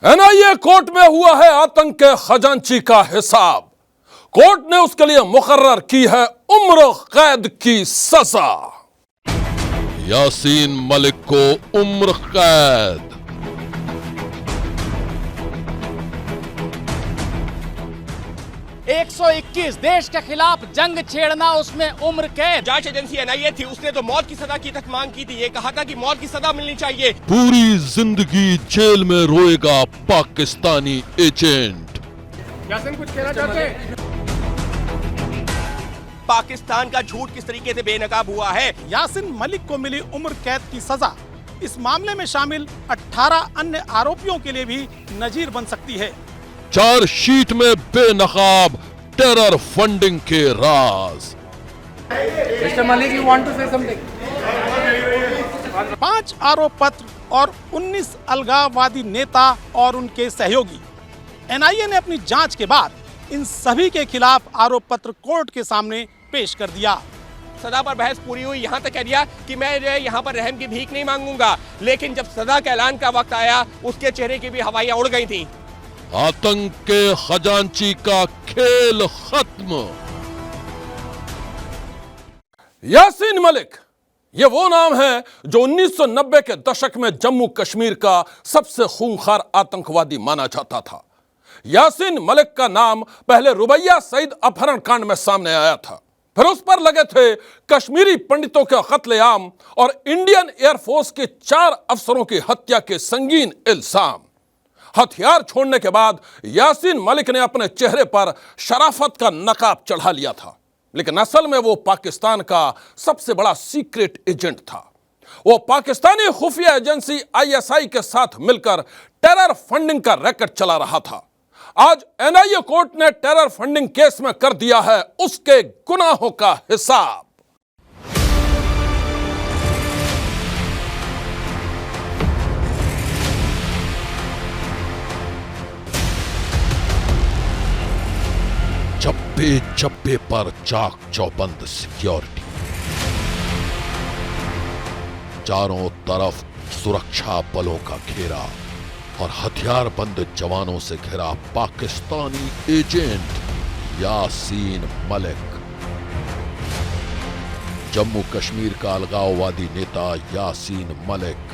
NIA court में हुआ है आतंक के खजांची का हिसाब। कोर्ट ने उसके लिए मुकर्रर की है उम्र कैद की सजा। यासीन मलिक को उम्र कैद। 121 देश के खिलाफ जंग छेड़ना, उसमें उम्र कैद। जांच एजेंसी एनआईए थी, उसने तो मौत की सजा की तक मांग की थी। ये कहा था कि मौत की सजा मिलनी चाहिए। पूरी जिंदगी जेल में रोएगा पाकिस्तानी एजेंट। यासीन कुछ कहना चाहते हैं? पाकिस्तान का झूठ किस तरीके से बेनकाब हुआ है। यासीन मलिक को मिली उम्र कैद की सजा इस मामले में शामिल 18 अन्य आरोपियों के लिए भी नजीर बन सकती है। चार्जशीट में बेनकाब टेरर फंडिंग के राज। Mr. Malik, you want to say something? 5 आरोप पत्र और 19 अलगाववादी नेता और उनके सहयोगी। एनआईए ने अपनी जांच के बाद इन सभी के खिलाफ आरोप पत्र कोर्ट के सामने पेश कर दिया। सजा पर बहस पूरी हुई, यहाँ तक कह दिया कि मैं यहाँ पर रहम की भीख नहीं मांगूंगा, लेकिन जब सजा के ऐलान का वक्त आया उसके चेहरे की भी हवाइयां उड़ गई थी। आतंक के खजांची का खेल खत्म। यासीन मलिक ये वो नाम है जो 1990 के दशक में जम्मू कश्मीर का सबसे खूंखार आतंकवादी माना जाता था। यासीन मलिक का नाम पहले रुबैया सईद अपहरण कांड में सामने आया था, फिर उस पर लगे थे कश्मीरी पंडितों के कत्लेआम और इंडियन एयरफोर्स के 4 अफसरों की हत्या के संगीन इल्जाम। हथियार छोड़ने के बाद यासीन मलिक ने अपने चेहरे पर शराफत का नकाब चढ़ा लिया था, लेकिन असल में वो पाकिस्तान का सबसे बड़ा सीक्रेट एजेंट था। वो पाकिस्तानी खुफिया एजेंसी आईएसआई के साथ मिलकर टेरर फंडिंग का रैकेट चला रहा था। आज एनआईए कोर्ट ने टेरर फंडिंग केस में कर दिया है उसके गुनाहों का हिसाब। चप्पे चप्पे पर चाक चौबंद सिक्योरिटी, चारों तरफ सुरक्षा बलों का घेरा और हथियार बंद जवानों से घिरा पाकिस्तानी एजेंट यासीन मलिक। जम्मू कश्मीर का अलगाववादी नेता यासीन मलिक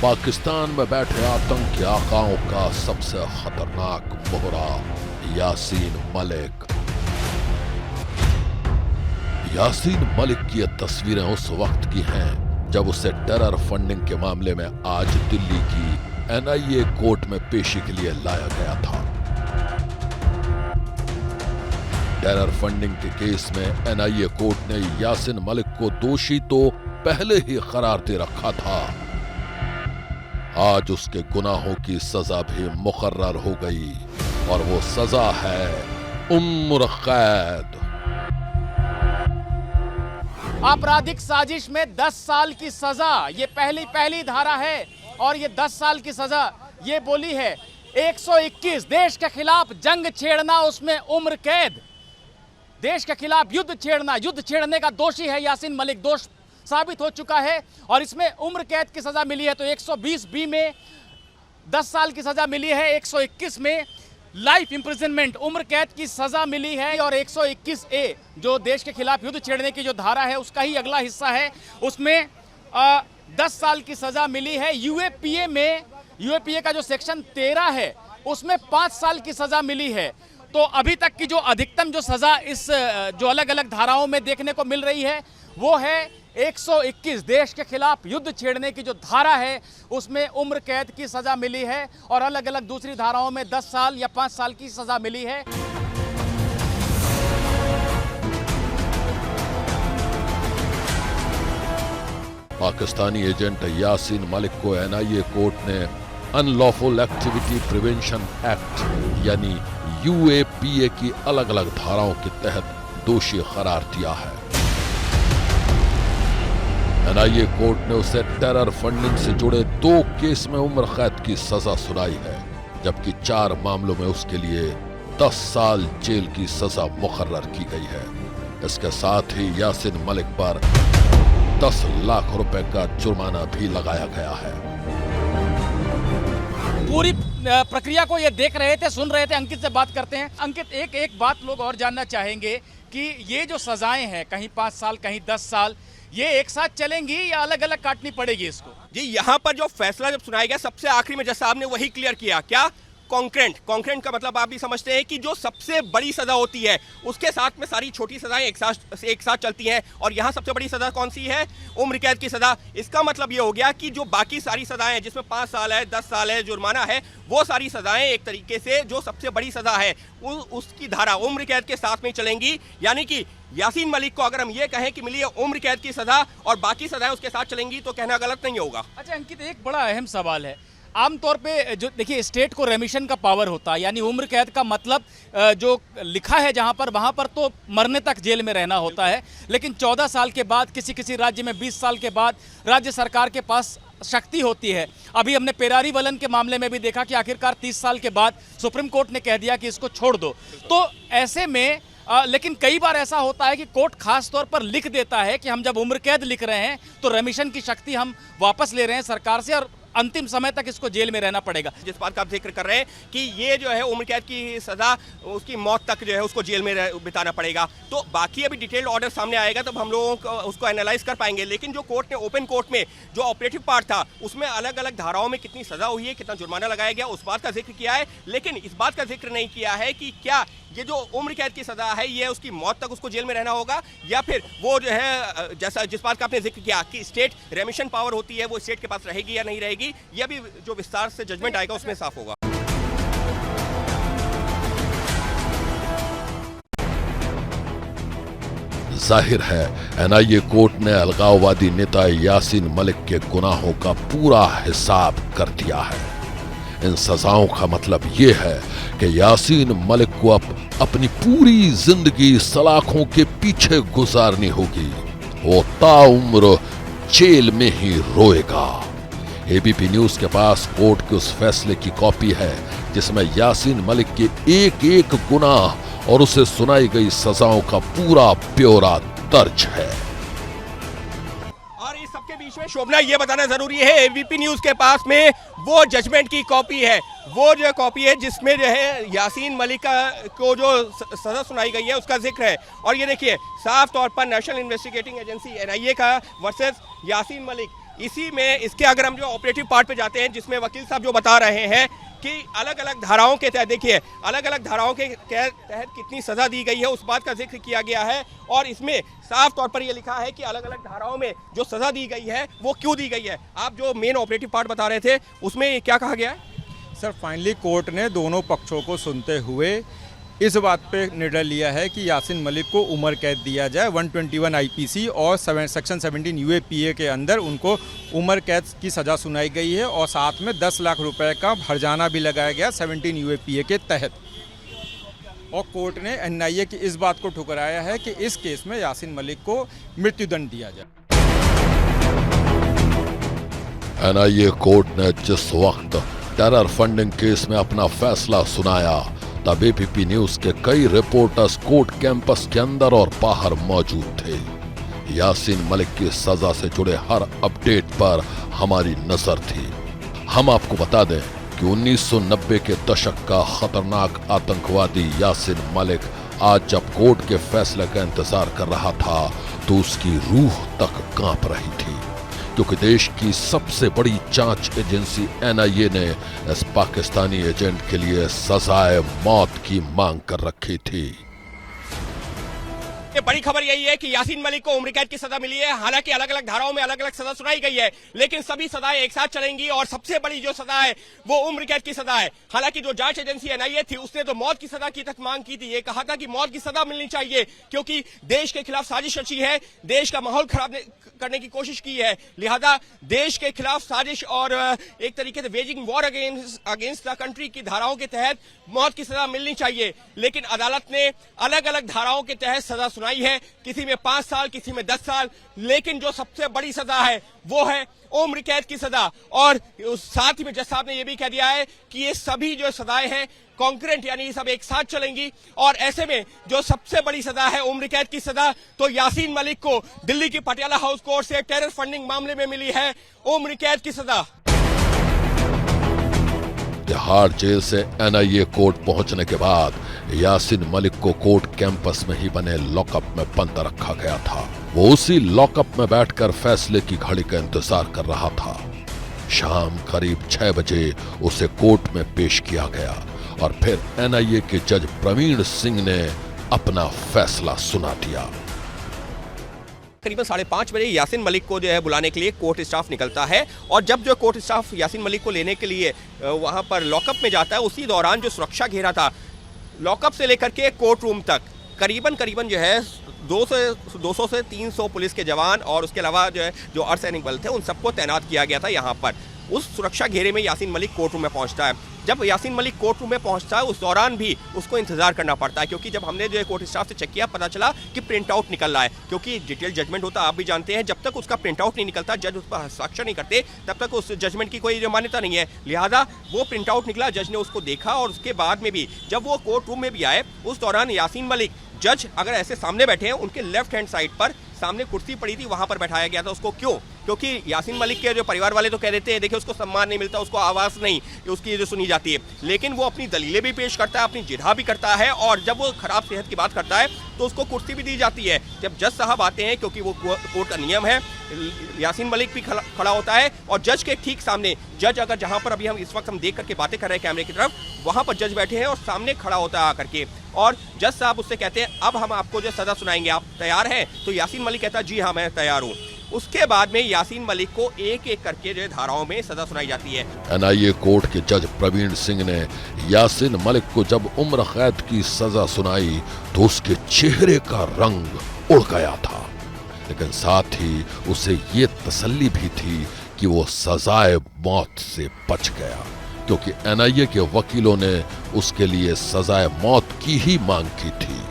पाकिस्तान में बैठे आतंकी आकाओं का सबसे खतरनाक मोहरा यासीन मलिक। यासीन मलिक की ये तस्वीरें उस वक्त की हैं जब उसे टेरर फंडिंग के मामले में आज दिल्ली की एनआईए कोर्ट में पेशी के लिए लाया गया था। टेरर फंडिंग के केस में एनआईए कोर्ट ने यासीन मलिक को दोषी तो पहले ही करार दे रखा था। आज उसके गुनाहों की सजा भी मुकर्रर हो गई और वो सजा है उम्र कैद। आपराधिक साजिश में 10 साल की सजा, ये पहली धारा है और ये 10 साल की सजा ये बोली है। 121 देश के खिलाफ जंग छेड़ना, उसमें उम्र कैद। देश के खिलाफ युद्ध छेड़ने का दोषी है यासीन मलिक, दोष साबित हो चुका है और इसमें उम्र कैद की सजा मिली है। तो 120 बी में 10 साल की सजा मिली है, 121 में लाइफ इंप्रिजनमेंट उम्र कैद की सजा मिली है और 121 ए जो देश के खिलाफ युद्ध छेड़ने की जो धारा है उसका ही अगला हिस्सा है, उसमें 10 साल की सजा मिली है। यूएपीए का जो सेक्शन 13 है उसमें 5 साल की सजा मिली है। तो अभी तक की जो अधिकतम जो सजा इस जो अलग अलग धाराओं में देखने को मिल रही है वो है 121 देश के खिलाफ युद्ध छेड़ने की जो धारा है उसमें उम्र कैद की सजा मिली है और अलग अलग दूसरी धाराओं में 10 साल या 5 साल की सजा मिली है। पाकिस्तानी एजेंट यासीन मलिक को एनआईए कोर्ट ने अनलॉफुल एक्टिविटी प्रिवेंशन एक्ट यानी यूएपीए की अलग अलग धाराओं के तहत दोषी करार दिया है। एनआईए कोर्ट ने उसे टेरर फंडिंग से जुड़े 2 केस में उम्र कैद की सजा सुनाई है, जबकि 4 मामलों में उसके लिए 10 साल जेल की सजा मुकर्रर की गई है। इसके साथ ही यासीन मलिक पर 10 लाख रुपए का जुर्माना भी लगाया गया है। पूरी प्रक्रिया को ये देख रहे थे, सुन रहे थे। अंकित से बात करते हैं। अंकित, एक बात लोग और जानना चाहेंगे कि ये जो सजाएं हैं, कहीं 5 साल कहीं 10 साल, ये एक साथ चलेंगी या अलग अलग काटनी पड़ेगी इसको? जी, यहाँ पर जो फैसला जब सुनाया गया सबसे आखिरी में जज साहब ने वही क्लियर किया। क्या? कॉन्करेंट का मतलब आप भी समझते हैं कि जो सबसे बड़ी सजा होती है उसके साथ में सारी छोटी सजाएं एक साथ चलती हैं। और यहाँ सबसे बड़ी सजा कौन सी है? उम्र कैद की सजा। इसका मतलब ये हो गया कि जो बाकी सारी सजाएं हैं, जिसमें 5 साल है, 10 साल है, जुर्माना है, वो सारी सजाएं एक तरीके से जो सबसे बड़ी सजा है उसकी धारा उम्र कैद के साथ में चलेंगी। यानी कि यासीन मलिक को अगर हम ये कहें कि मिली है उम्र कैद की सजा और बाकी सजाएं उसके साथ चलेंगी तो कहना गलत नहीं होगा। अच्छा अंकित, एक बड़ा अहम सवाल है। आमतौर पे जो देखिए, स्टेट को रेमिशन का पावर होता है, यानी उम्र कैद का मतलब जो लिखा है जहां पर, वहां पर तो मरने तक जेल में रहना होता है। लेकिन 14 साल के बाद, किसी राज्य में 20 साल के बाद राज्य सरकार के पास शक्ति होती है। अभी हमने पेरारी वलन के मामले में भी देखा कि आखिरकार 30 साल के बाद सुप्रीम कोर्ट ने कह दिया कि इसको छोड़ दो। तो ऐसे में लेकिन कई बार ऐसा होता है कि कोर्ट खास तौर पर लिख देता है कि हम जब उम्र कैद लिख रहे हैं तो रेमिशन की शक्ति हम वापस ले रहे हैं सरकार से और अंतिम समय तक इसको जेल में रहना पड़ेगा। जिस बात का आप जिक्र कर रहे हैं कि ये जो है उम्र कैद की सजा, उसकी मौत तक जो है उसको जेल में बिताना पड़ेगा, तो बाकी अभी डिटेल्ड ऑर्डर सामने आएगा तब हम लोगों को उसको एनालाइज कर पाएंगे। लेकिन जो कोर्ट ने ओपन कोर्ट में जो ऑपरेटिव पार्ट था उसमें अलग अलग धाराओं में कितनी सजा हुई है, कितना जुर्माना लगाया गया, उस बात का जिक्र किया है। लेकिन इस बात का जिक्र नहीं किया है कि क्या ये जो उम्र कैद की सजा है ये उसकी मौत तक उसको जेल में रहना होगा या फिर वो जो है जैसा जिस बात का आपने जिक्र किया कि स्टेट रेमिशन पावर होती है वो स्टेट के पास रहेगी या नहीं रहेगी, यह भी जो विस्तार से जजमेंट आएगा उसमें साफ होगा। जाहिर है एनआईए कोर्ट ने अलगाववादी नेता यासीन मलिक के गुनाहों का पूरा हिसाब कर दिया है। इन सजाओं का मतलब यह है कि यासीन मलिक को अब अपनी पूरी जिंदगी सलाखों के पीछे गुजारनी होगी। वो ताउम्र जेल में ही रोएगा। एबीपी न्यूज के पास कोर्ट के उस फैसले की कॉपी है जिसमें यासीन मलिक के एक एक गुनाह और उसे सुनाई गई सजाओं का पूरा ब्यौरा दर्ज है। और इस सबके बीच में शोभना ये बताना जरूरी है, एबीपी न्यूज के पास में वो जजमेंट की कॉपी है, वो जो कॉपी है जिसमें जो है यासीन मलिक को जो सजा सुनाई गई है उसका जिक्र है। और ये देखिए साफ तौर पर नेशनल इन्वेस्टिगेटिंग एजेंसी एनआईए का वर्सेस यासीन मलिक, इसी में इसके अगर हम जो ऑपरेटिव पार्ट पे जाते हैं जिसमें वकील साहब जो बता रहे हैं कि अलग अलग धाराओं के तहत, देखिए अलग अलग धाराओं के तहत कितनी सजा दी गई है उस बात का जिक्र किया गया है। और इसमें साफ तौर पर यह लिखा है कि अलग अलग धाराओं में जो सजा दी गई है वो क्यों दी गई है। आप जो मेन ऑपरेटिव पार्ट बता रहे थे उसमें क्या कहा गया है? सर फाइनली कोर्ट ने दोनों पक्षों को सुनते हुए इस बात पे निर्णय लिया है कि यासीन मलिक को उम्र कैद दिया जाए। 121 आईपीसी और सेक्शन 17 यूएपीए के अंदर उनको उम्र कैद की सज़ा सुनाई गई है और साथ में 10 लाख रुपए का हर्जाना भी लगाया गया 17 यूएपीए के तहत। और कोर्ट ने एनआईए की इस बात को ठुकराया है कि इस केस में यासीन मलिक को मृत्युदंड दिया जाए। एनआईए कोर्ट ने जिस वक्त टेरर फंडिंग केस में अपना फैसला सुनाया तब एबीपी न्यूज के कई रिपोर्टर्स कोर्ट कैंपस के अंदर और बाहर मौजूद थे। यासीन मलिक की सजा से जुड़े हर अपडेट पर हमारी नजर थी। हम आपको बता दें कि 1990 के दशक का खतरनाक आतंकवादी यासीन मलिक आज जब कोर्ट के फैसले का इंतजार कर रहा था तो उसकी रूह तक कांप रही थी, क्योंकि देश की सबसे बड़ी जांच एजेंसी एनआईए ने इस पाकिस्तानी एजेंट के लिए सजाए मौत की मांग कर रखी थी। ये बड़ी खबर यही है कि यासीन मलिक को उम्र कैद की सजा मिली है। हालांकि अलग अलग धाराओं में अलग अलग सजा सुनाई गई है, लेकिन सभी सजाएं एक साथ चलेंगी और सबसे बड़ी जो सजा है वो उम्र कैद की सजा है। हालांकि जो जांच एजेंसी एनआईए थी उसने तो मौत की सजा की तक मांग की थी, ये कहा था कि मौत की सजा मिलनी चाहिए क्योंकि देश के खिलाफ साजिश रची है, देश का माहौल खराब करने की कोशिश की है, लिहाजा देश के खिलाफ साजिश और एक तरीके से waging war against the country की धाराओं के तहत मौत की सजा मिलनी चाहिए। लेकिन अदालत ने अलग अलग धाराओं के तहत सजा सुनाई है, किसी में 5 साल, किसी में 10 साल, लेकिन जो सबसे बड़ी सजा है वो है उम्र कैद की सजा। और साथ ही में जज साहब ने यह भी कह दिया है कि ये सभी जो सजाएं हैं कॉन्करेंट यानी ये सब एक साथ चलेंगी। और ऐसे में जो सबसे बड़ी सजा है उम्र कैद की सजा, तो यासीन मलिक को दिल्ली की पटियाला हाउस कोर्ट से टेरर फंडिंग मामले में मिली है उम्र कैद की सजा। तिहाड़ जेल से एनआईए कोर्ट पहुंचने के बाद यासीन मलिक को कोर्ट कैंपस में ही बने लॉकअप में बंद रखा गया था। वो उसी लॉकअप में बैठकर फैसले की घड़ी का इंतजार कर रहा था। शाम करीब 6 बजे उसे कोर्ट में पेश किया गया और फिर एनआईए के जज प्रवीण सिंह ने अपना फैसला सुना दिया। करीबन 5:30 बजे यासीन मलिक को जो है बुलाने के लिए कोर्ट स्टाफ निकलता है और जब जो कोर्ट स्टाफ यासीन मलिक को लेने के लिए वहां पर लॉकअप में जाता है, उसी दौरान जो सुरक्षा घेरा था लॉकअप से लेकर के कोर्ट रूम तक करीबन जो है 200 से 300 पुलिस के जवान और उसके अलावा जो है जो अर्धसैनिक बल थे उन सबको तैनात किया गया था। यहाँ पर उस सुरक्षा घेरे में यासीन मलिक कोर्ट रूम में पहुंचता है। जब यासीन मलिक कोर्ट रूम में पहुंचता है उस दौरान भी उसको इंतजार करना पड़ता है, क्योंकि जब हमने जो है कोर्ट स्टाफ से चेक किया पता चला कि प्रिंट आउट निकल रहा है, क्योंकि डिटेल जजमेंट होता है, आप भी जानते हैं, जब तक उसका प्रिंट आउट नहीं निकलता, जज उस पर हस्ताक्षर नहीं करते, तब तक उस जजमेंट की कोई मान्यता नहीं है। लिहाजा वो प्रिंट आउट निकला, जज ने उसको देखा और उसके बाद में भी जब वो कोर्ट रूम में भी आए उस दौरान यासीन मलिक जज अगर ऐसे सामने बैठे हैं उनके लेफ्ट हैंड साइड पर सामने कुर्सी पड़ी थी, वहां पर बैठाया गया था उसको। क्यों? क्योंकि यासीन मलिक के जो परिवार वाले तो कह देते हैं देखिए उसको सम्मान नहीं मिलता, उसको आवाज़ नहीं उसकी जो सुनी जाती है, लेकिन वो अपनी दलीलें भी पेश करता है, अपनी जिरह भी करता है और जब वो खराब सेहत की बात करता है तो उसको कुर्सी भी दी जाती है। जब जज साहब आते हैं, क्योंकि वो कोर्ट का नियम है, यासीन मलिक भी खड़ा होता है और जज के ठीक सामने, जज अगर जहां पर अभी हम इस वक्त हम देख करके बातें कर रहे हैं कैमरे की तरफ, वहां पर जज बैठे हैं और सामने खड़ा होता है आकर के और जज साहब उससे कहते हैं अब हम आपको जो सजा सुनाएंगे, आप तैयार हैं? तो यासीन मलिक कहता है जी हाँ मैं तैयार हूँ। उसके बाद में यासीन मलिक को एक एक करके जो धाराओं में सजा सुनाई जाती है। एनआईए कोर्ट के जज प्रवीण सिंह ने यासीन मलिक को जब उम्र कैद की सजा सुनाई तो उसके चेहरे का रंग उड़ गया था, लेकिन साथ ही उसे ये तसल्ली भी थी कि वो सजाए मौत से बच गया, क्योंकि एनआईए के वकीलों ने उसके लिए सजाए मौत की ही मांग की थी।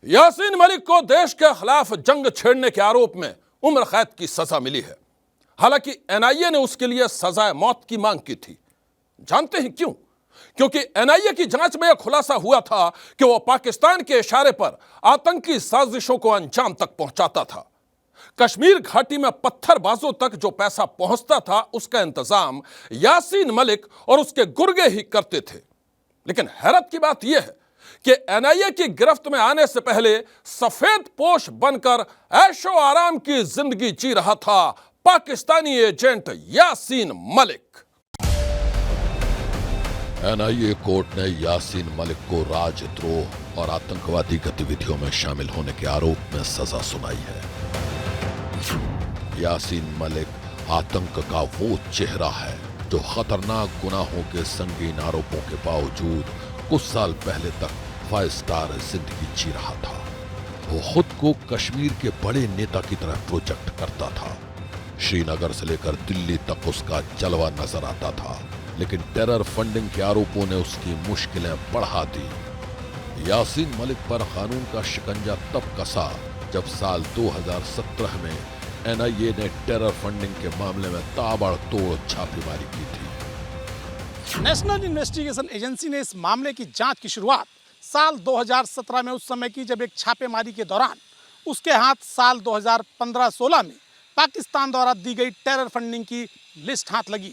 यासीन मलिक को देश के खिलाफ जंग छेड़ने के आरोप में उम्र कैद की सजा मिली है। हालांकि एनआईए ने उसके लिए सजाए मौत की मांग की थी। जानते हैं क्यों? क्योंकि एनआईए की जांच में यह खुलासा हुआ था कि वह पाकिस्तान के इशारे पर आतंकी साजिशों को अंजाम तक पहुंचाता था। कश्मीर घाटी में पत्थरबाजों तक जो पैसा पहुंचता था उसका इंतजाम यासीन मलिक और उसके गुर्गे ही करते थे। लेकिन हैरत की बात यह है कि एनआईए की गिरफ्त में आने से पहले सफेद पोश बनकर ऐशो आराम की जिंदगी जी रहा था Pakistani agent Yasin Malik. NIA court ने यासीन मलिक को राजद्रोह और आतंकवादी गतिविधियों में शामिल होने के आरोप में सजा सुनाई है। यासीन मलिक आतंक का वो चेहरा है जो खतरनाक गुनाहों के संगीन आरोपों के बावजूद कुछ साल पहले तक 5 स्टार जिंदगी जी रहा था। वो खुद को कश्मीर के बड़े नेता की तरह प्रोजेक्ट करता था। श्रीनगर से लेकर दिल्ली तक उसका जलवा नजर आता था, लेकिन टेरर फंडिंग के आरोपों ने उसकी मुश्किलें बढ़ा दी। यासीन मलिक पर कानून का शिकंजा तब कसा जब साल 2017 में एनआईए ने टेरर फंडिंग के मामले में ताबड़तोड़ छापेमारी की थी। नेशनल इन्वेस्टिगेशन एजेंसी ने इस मामले की जांच की शुरुआत साल 2017 में उस समय की, जब एक छापेमारी के दौरान उसके हाथ साल 2015-16 में पाकिस्तान द्वारा दी गई टेरर फंडिंग की लिस्ट हाथ लगी।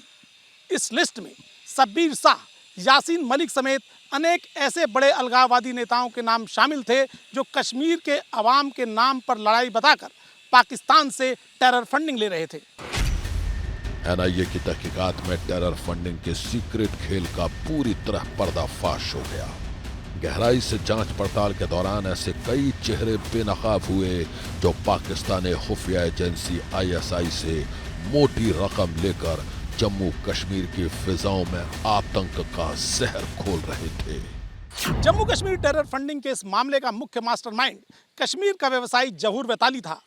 इस लिस्ट में शब्बीर शाह, यासीन मलिक समेत अनेक ऐसे बड़े अलगाववादी नेताओं के नाम शामिल थे जो कश्मीर के अवाम के नाम पर लड़ाई बताकर पाकिस्तान से टेरर फंडिंग ले रहे थे। एनआईए की तहकीकात में टेरर फंडिंग के सीक्रेट खेल का पूरी तरह पर्दाफाश हो गया। गहराई से जांच पड़ताल के दौरान ऐसे कई चेहरे बेनकाब हुए जो पाकिस्तानी खुफिया एजेंसी आईएसआई से मोटी रकम लेकर जम्मू कश्मीर की फिजाओं में आतंक का जहर खोल रहे थे। जम्मू कश्मीर टेरर फंडिंग के इस मामले का मुख्य मास्टरमाइंड कश्मीर का व्यवसायी जहूर वैताली था,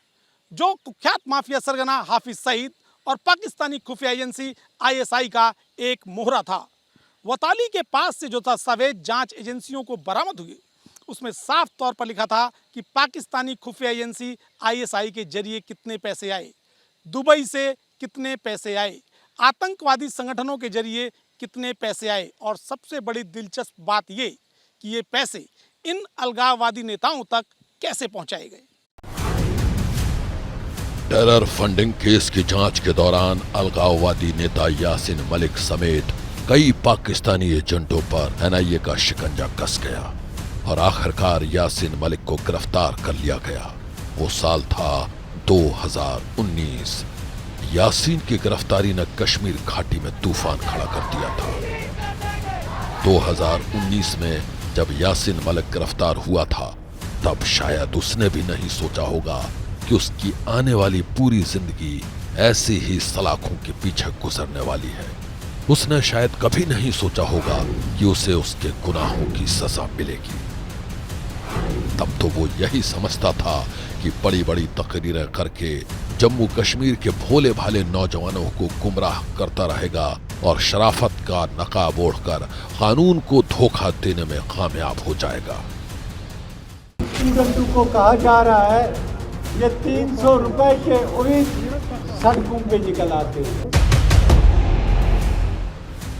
जो कुख्यात माफिया सरगना हाफिज सईद और पाकिस्तानी खुफिया एजेंसी आईएसआई का एक मोहरा था। वताली के पास से जो दस्तावेज जांच एजेंसियों को बरामद हुए उसमें साफ तौर पर लिखा था कि पाकिस्तानी खुफिया एजेंसी आईएसआई के जरिए कितने पैसे आए, दुबई से कितने पैसे आए, आतंकवादी संगठनों के जरिए कितने पैसे आए, और सबसे बड़ी दिलचस्प बात ये कि ये पैसे इन अलगाववादी नेताओं तक कैसे पहुंचाए गए। टेरर फंडिंग केस की जांच के दौरान अलगाववादी नेता यासीन मलिक समेत कई पाकिस्तानी एजेंटों पर एनआईए का शिकंजा कस गया और आखिरकार यासीन मलिक को गिरफ्तार कर लिया गया। वो साल था 2019। यासीन की गिरफ्तारी ने कश्मीर घाटी में तूफान खड़ा कर दिया था। 2019 में जब यासीन मलिक गिरफ्तार हुआ था तब शायद उसने भी नहीं सोचा होगा कि उसकी आने वाली पूरी जिंदगी ऐसी ही सलाखों के पीछे गुजरने वाली है। उसने शायद कभी नहीं सोचा होगा कि उसे उसके गुनाहों की सजा मिलेगी। तब तो वो यही समझता था कि बड़ी बड़ी तकरीरें करके जम्मू कश्मीर के भोले भाले नौजवानों को गुमराह करता रहेगा और शराफत का नकाब ओढ़कर कानून को धोखा देने में कामयाब हो जाएगा। स्टूडेंटों को कहा जा रहा है ये 300 रुपए के उड़ीद सड़कों पे निकल आते हैं।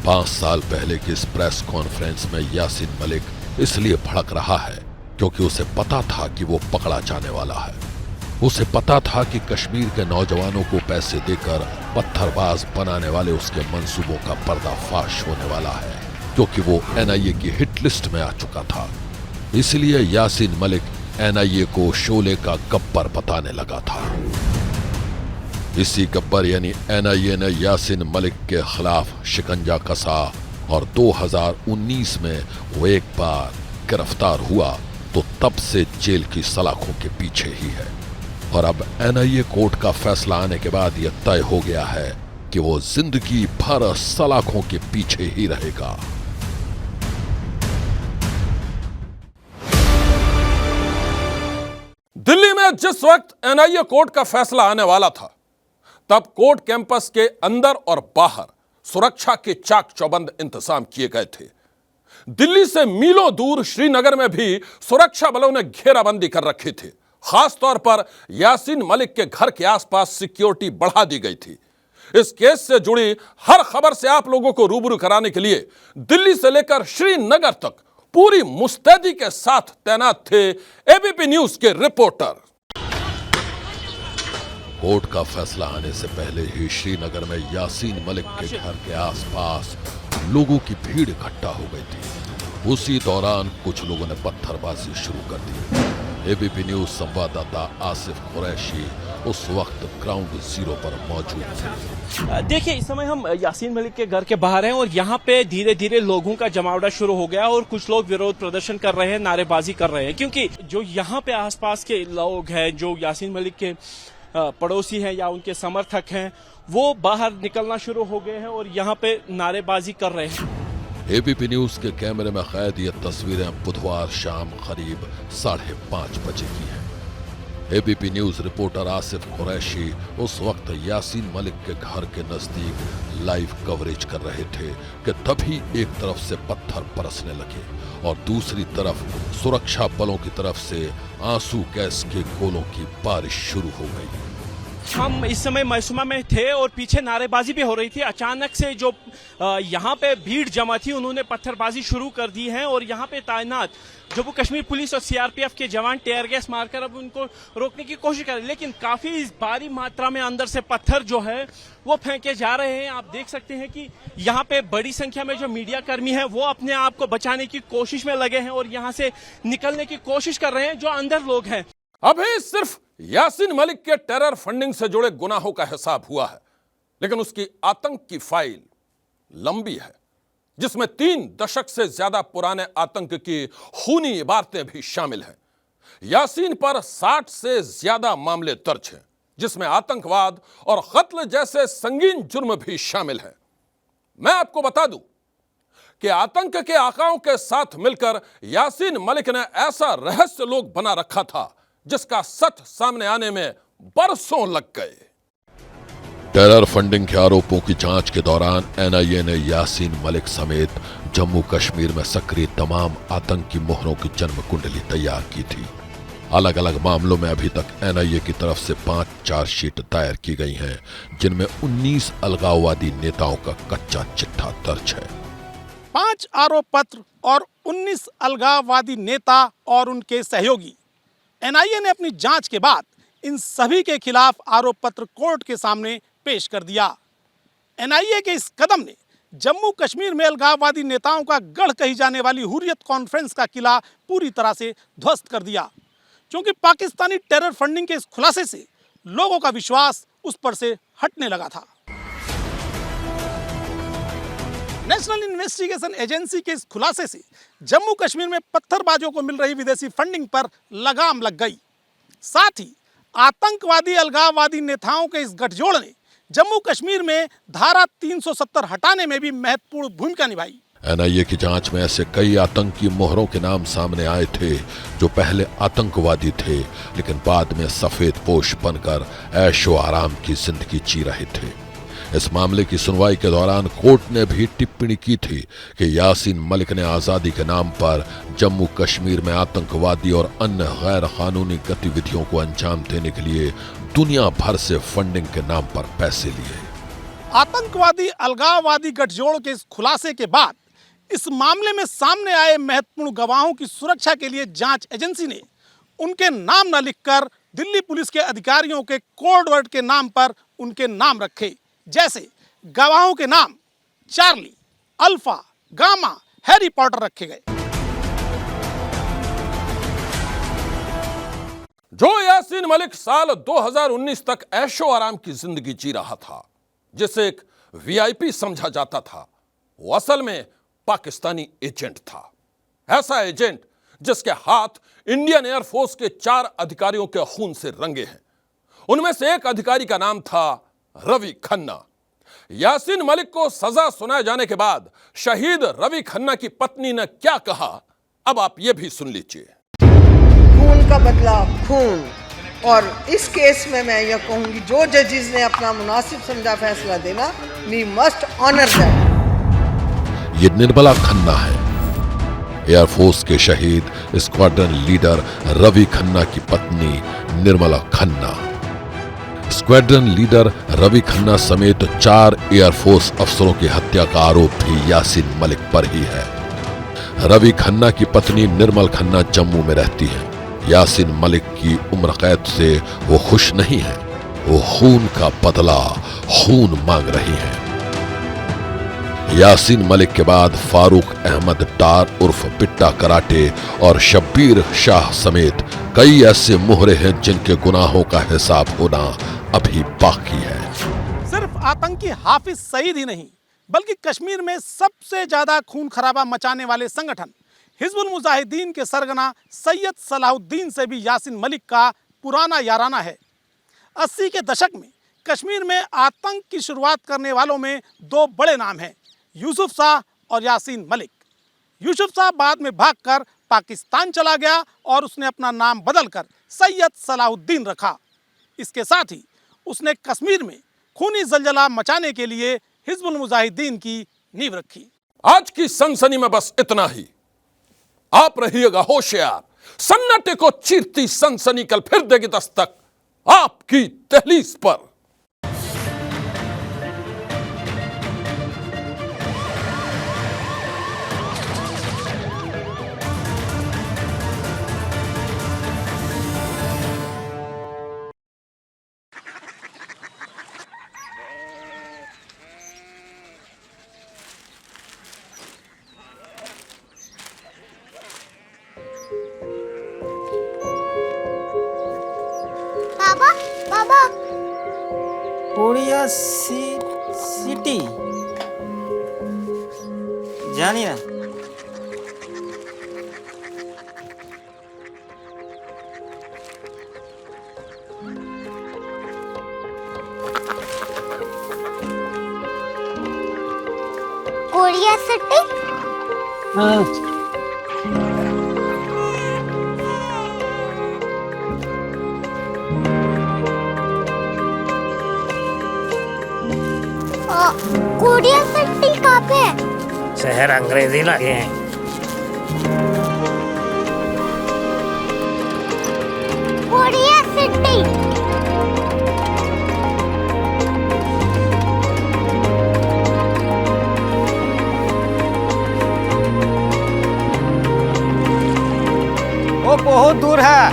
5 साल पहले की इस प्रेस कॉन्फ्रेंस में यासीन मलिक इसलिए भड़क रहा है क्योंकि उसे पता था कि वो पकड़ा जाने वाला है। उसे पता था कि कश्मीर के नौजवानों को पैसे देकर पत्थरबाज बनाने वाले उसके मंसूबों का पर्दाफाश होने वाला है, क्योंकि वो एनआईए की हिट लिस्ट में आ चुका था। इसलिए यासीन मलिक एनआईए को शोले का गब्बर बताने लगा था। इसी गब्बर यानी एनआईए ने यासीन मलिक के खिलाफ शिकंजा कसा और 2019 में वो एक बार गिरफ्तार हुआ तो तब से जेल की सलाखों के पीछे ही है। और अब एनआईए कोर्ट का फैसला आने के बाद यह तय हो गया है कि वो जिंदगी भर सलाखों के पीछे ही रहेगा। दिल्ली में जिस वक्त एनआईए कोर्ट का फैसला आने वाला था तब कोर्ट कैंपस के अंदर और बाहर सुरक्षा के चाक चौबंद इंतजाम किए गए थे। दिल्ली से मीलों दूर श्रीनगर में भी सुरक्षा बलों ने घेराबंदी कर रखी थी। खास तौर पर यासीन मलिक के घर के आसपास सिक्योरिटी बढ़ा दी गई थी। इस केस से जुड़ी हर खबर से आप लोगों को रूबरू कराने के लिए दिल्ली से लेकर श्रीनगर तक पूरी मुस्तैदी के साथ तैनात थे एबीपी न्यूज के रिपोर्टर। कोर्ट का फैसला आने से पहले ही श्रीनगर में यासीन मलिक के घर के आसपास लोगों की भीड़ इकट्ठा हो गई थी। उसी दौरान कुछ लोगों ने पत्थरबाजी शुरू कर दी। एबीपी न्यूज संवाददाता आसिफ कुरैशी उस वक्त ग्राउंड जीरो पर मौजूद थे। देखिए, इस समय हम यासीन मलिक के घर के बाहर हैं और यहाँ पे धीरे धीरे लोगों का जमावड़ा शुरू हो गया और कुछ लोग विरोध प्रदर्शन कर रहे हैं, नारेबाजी कर रहे हैं, क्योंकि जो यहाँ पे आसपास के लोग हैं, जो यासीन मलिक के पड़ोसी हैं या उनके समर्थक हैं, वो बाहर निकलना शुरू हो गए हैं और यहाँ पे नारेबाजी कर रहे हैं। एबीपी न्यूज के कैमरे में कैद ये तस्वीरें बुधवार शाम करीब 5:30 बजे की हैं। ABP news reporter Asif Qureshi उस वक्त यासीन मलिक के घर के नजदीक लाइव कवरेज कर रहे थे कि तभी एक तरफ से पत्थर बरसने लगे और दूसरी तरफ सुरक्षा बलों की तरफ से आंसू गैस के गोलों की बारिश शुरू हो गई। हम इस समय मैसूमा में थे और पीछे नारेबाजी भी हो रही थी। अचानक से जो यहाँ पे भीड़ जमा थी, उन्होंने पत्थरबाजी शुरू कर दी है और यहाँ पे तैनात जम्मू कश्मीर पुलिस और सीआरपीएफ के जवान टेयर गैस मारकर अब उनको रोकने की कोशिश कर रहे हैं, लेकिन काफी भारी मात्रा में अंदर से पत्थर जो है वो फेंके जा रहे हैं। आप देख सकते हैं कि यहाँ पे बड़ी संख्या में जो मीडिया कर्मी है वो अपने आप को बचाने की कोशिश में लगे हैं और यहाँ से निकलने की कोशिश कर रहे हैं जो अंदर लोग हैं। अभी सिर्फ यासीन मलिक के टेरर फंडिंग से जुड़े गुनाहों का हिसाब हुआ है, लेकिन उसकी आतंक की फाइल लंबी है, जिसमें 3 दशक से ज्यादा पुराने आतंक की खूनी इबारतें भी शामिल हैं। यासीन पर 60 से ज्यादा मामले दर्ज हैं, जिसमें आतंकवाद और कत्ल जैसे संगीन जुर्म भी शामिल हैं। मैं आपको बता दूं कि आतंक के आकाओं के साथ मिलकर यासीन मलिक ने ऐसा रहस्य लोग बना रखा था जिसका सच सामने आने में बरसों लग गए। टेरर फंडिंग के आरोपों की जांच के दौरान एनआईए ने यासीन मलिक समेत जम्मू कश्मीर में सक्रिय तमाम आतंकी मोहरों की जन्म कुंडली तैयार की थी। अलग अलग मामलों में अभी तक एनआईए की तरफ से 5 चार्जशीट दायर की गई हैं, जिनमें 19 अलगाववादी नेताओं का कच्चा चिट्ठा दर्ज है। 5 आरोप पत्र और 19 अलगाववादी नेता और उनके सहयोगी। एनआईए ने अपनी जांच के बाद इन सभी के खिलाफ आरोप पत्र कोर्ट के सामने पेश कर दिया। एनआईए के इस कदम ने जम्मू कश्मीर में अलगाववादी नेताओं का गढ़ कही जाने वाली हुर्रियत कॉन्फ्रेंस का किला पूरी तरह से ध्वस्त कर दिया, क्योंकि पाकिस्तानी टेरर फंडिंग के इस खुलासे से लोगों का विश्वास उस पर से हटने लगा था। नेशनल इन्वेस्टिगेशन एजेंसी के इस खुलासे से जम्मू कश्मीर में पत्थरबाजों को मिल रही विदेशी फंडिंग पर लगाम लग गई। साथ ही आतंकवादी अलगाववादी नेताओं के इस गठजोड़ ने जम्मू कश्मीर में धारा 370 हटाने में भी महत्वपूर्ण भूमिका निभाई। एनआईए की जांच में ऐसे कई आतंकी मोहरों के नाम सामने आए थे जो पहले आतंकवादी थे लेकिन बाद में सफेद पोश बनकर ऐशो आराम की जिंदगी जी रहे थे। इस मामले की सुनवाई के दौरान कोर्ट ने भी टिप्पणी की थी कि यासीन मलिक ने आजादी के नाम पर जम्मू कश्मीर में आतंकवादी और अन्य गैर कानूनी गतिविधियों को अंजाम देने के लिए दुनिया भर से फंडिंग के नाम पर पैसे लिए। आतंकवादी अलगाववादी गठजोड़ के इस खुलासे के बाद इस मामले में सामने आए महत्वपूर्ण गवाहों की सुरक्षा के लिए जांच एजेंसी ने उनके नाम न लिखकर दिल्ली पुलिस के अधिकारियों के कोड वर्ड के नाम पर उनके नाम रखे। जैसे गवाहों के नाम Charlie, alpha, gamma, Harry Potter रखे गए। जो यासीन मलिक साल 2019 तक ऐशो आराम की जिंदगी जी रहा था, जिसे एक वीआईपी समझा जाता था, वो असल में पाकिस्तानी एजेंट था। ऐसा एजेंट जिसके हाथ इंडियन एयरफोर्स के 4 अधिकारियों के खून से रंगे हैं। उनमें से एक अधिकारी का नाम था रवि खन्ना। यासीन मलिक को सजा सुनाए जाने के बाद शहीद रवि खन्ना की पत्नी ने क्या कहा, अब आप ये भी सुन लीजिए। खून का बदला खून, और इस केस में मैं यह कहूंगी जो जजेस ने अपना मुनासिब समझा फैसला देना, वी मस्ट ऑनर दैट। ये निर्मला खन्ना है, एयरफोर्स के शहीद स्क्वाड्रन लीडर रवि खन्ना की पत्नी निर्मला खन्ना। स्क्वाड्रन लीडर रवि खन्ना समेत 4 एयरफोर्स अफसरों की हत्या का आरोप भी यासीन मलिक पर ही है। रवि खन्ना की पत्नी निर्मल खन्ना जम्मू में रहती है। यासीन मलिक की उम्र कैद से वो खुश नहीं है। वो खून का बदला खून मांग रही है। यासीन मलिक के बाद फारूक अहमद डार उर्फ पिट्टा कराटे और शब्बीर शाह समेत कई ऐसे मोहरे हैं जिनके गुनाहों का हिसाब होना अभी बाकी है। सिर्फ आतंकी हाफिज सईद ही नहीं, बल्कि कश्मीर में सबसे ज्यादा खून खराबा मचाने वाले संगठन हिजबुल मुजाहिदीन के सरगना सैयद सलाहुद्दीन से भी यासीन मलिक का पुराना याराना है। 80 के दशक में कश्मीर में आतंक की शुरुआत करने वालों में 2 बड़े नाम हैं, यूसुफ शाह और यासीन मलिक। यूसुफ शाह बाद में भागकर पाकिस्तान चला गया और उसने अपना नाम बदलकर सैयद सलाहुद्दीन रखा। इसके साथ ही उसने कश्मीर में खूनी जलजला मचाने के लिए हिजबुल मुजाहिदीन की नींव रखी। आज की सनसनी में बस इतना ही। आप रहिएगा होशियार, सन्नाटे को चीरती सनसनी कल फिर देगी दस्तक आपकी दहलीज पर। बाबा कोरिया सिटी जानिए ना। Korea city? हाँ। कोरिया सिटी कहाँ पे है? शहर अंग्रेजी लगे हैं। Korea city. वो बहुत दूर है।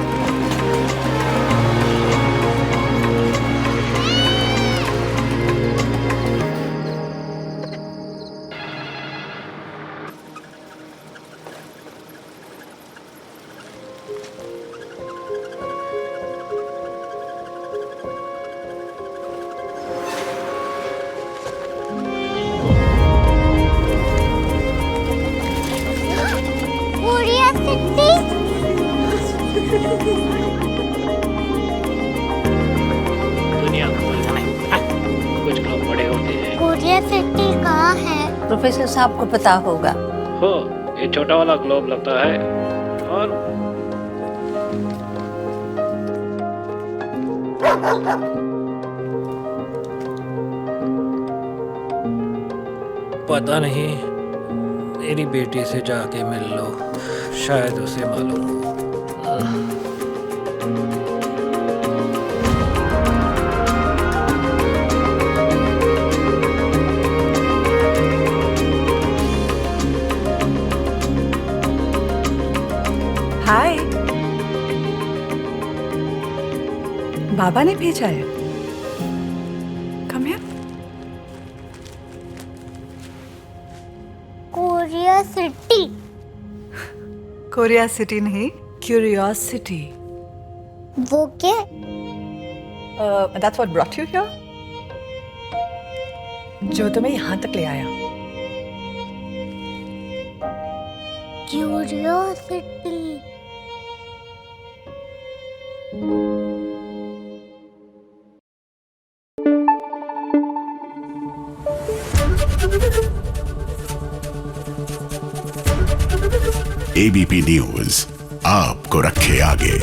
दुनिया कुछ लोग बड़े होते हैं। कोरिया सिटी कहाँ है? प्रोफेसर साहब को पता होगा। हो, ये छोटा वाला ग्लोब लगता है और पता नहीं, मेरी बेटी से जाके मिल लो, शायद उसे मालूम हो। हाय, बाबा ने भेजा है। Come here. Korea city. Korea city नहीं, क्यूरियोसिटी। वो क्या? That's what brought you here? जो तुम्हें यहाँ तक ले आया। क्यूरियोसिटी। एबीपी न्यूज आपको रखे आगे।